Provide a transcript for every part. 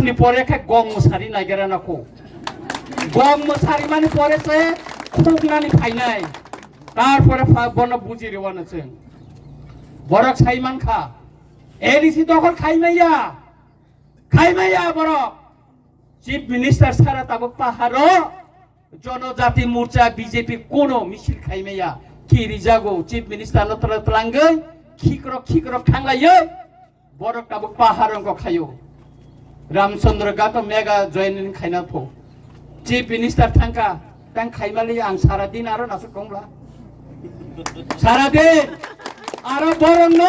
ni pore kha gong musari naigera na ko gong musari mani pore se khuk nani phainai তারপরে বন বুঝি রেওয়ান আছে বড় ছাইমান খা এডিসি তখন খাইমাইয়া বড় চিফ মিনিস্টার সারা তাবক পাহাড় জনজাতি মোর্চা বিজেপি কোন মিছিল খাইমাইয়া কি রিজাগো চিফ মিনিস্টার নতরা তলাঙ্গৈ খিকর থাংলাইयो বড় তাবক পাহাড় অঙ্ক খাইও রামচন্দ্র গাতো মেগা জয়েন খাইনা থো চিফ মিনিস্টার থাঙ্কা তাং খাইমালি আং সারা দিন আরো নাসু কংলা সারা দিন আরো বরং ন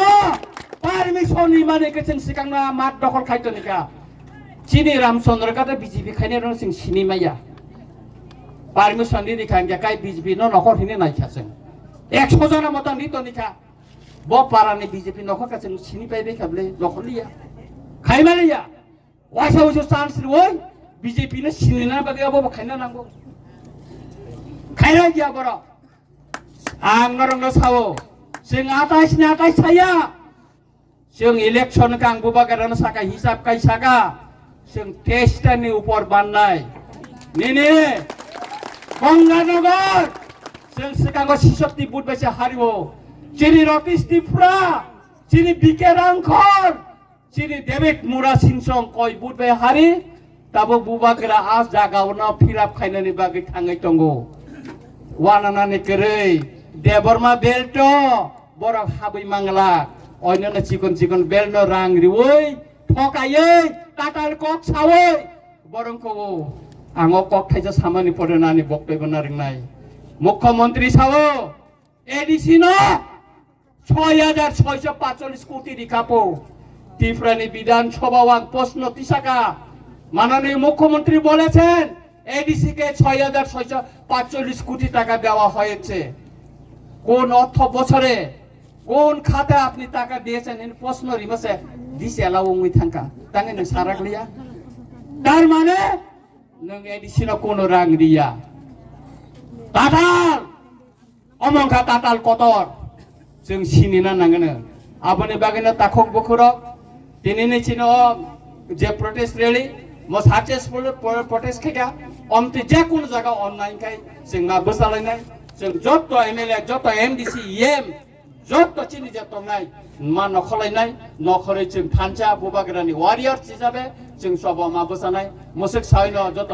পারমিশন ইমানে কেছেন সিকাংনা মাঠ দখল খাইতো নিকা চিনি রামচন্দ্র গাতো বিজেপি খাইনে রং সিং সিনিমাইয়া পারমিশন দি নিকা গাকাই বিজেপি ন নখর হিনে নাইখাছেন 100 জনের মত নিতো নিকা ব পারানি বিজেপি নখর কাছেন সিনি পাইবে খাবলে নখলিয়া খাইমালিয়া ওয়াইসা চান্স ওই বিজেপি নে সিনিনা বাগে আবো খাইনা নাंगौ খাইনা গিয়া বড় आं नरंनो सावो जों आटाइस थाया जों इलेक्शन कां बुबागारान साका हिसाब काई साका जों टेस्टनि ऊपर बाननाय नेने गंगानगर जों सिगांगो 66 बुट बेसे हारिवो चिनि रतीश तिफ्रा चिनि बिके रांखर चिनि डेविड मुरा सिंसं कय बुट बे हारि ताबो बुबागारा आज जागावनो फिलाप खायनानि बागै थाङै दंगो वानानानि केरै देबरमा बेल्टो बर हाबै मांगला अयननो चिकन बेल्नो रां रिवै ठकायै टाटाल कक सावै बरंको आङो कक थाइजा सामानि पडनानि बक्तब्य नारिंनाय मुख्यमंत्री सावो एडिसि न 6645 কোটি রিকাপো ত্রিপুরানি বিধানসভা ওয়াক প্রশ্ন তিসাকা মাননীয় মুখ্যমন্ত্রী বলেছেন এডিসি কে 6645 কোটি টাকা দেওয়া হয়েছে কোন অর্থ বছরে কোন খাতে আপনি টাকা দিয়েছেন এর প্রশ্ন রিমাসে দিছে এলাওই থাকা তাঙ্গে নং সারাগলিয়া তার মানে নং এডিসিন কোন রাং দিয়া টাটাল অমংখা টাটাল কতর जों सिनिना नांगोन आबनि बागैनो ताखक बखरक दिनैनि चिनो जे प्रोटेस्ट रैली मो सक्सेसफुल प्रोटेस्ट खेगा अमति जे कोन जागा अनलाइन खाय जों मा बसालायनाय जों जत एमएलए जत एमडीसी एम जत चिनि जतनाय मा नखलायनाय नखरै जों थानचा बुबाग्रानि वारियर हिसाबै जों सब मा बसानाय मोसक साइनो जत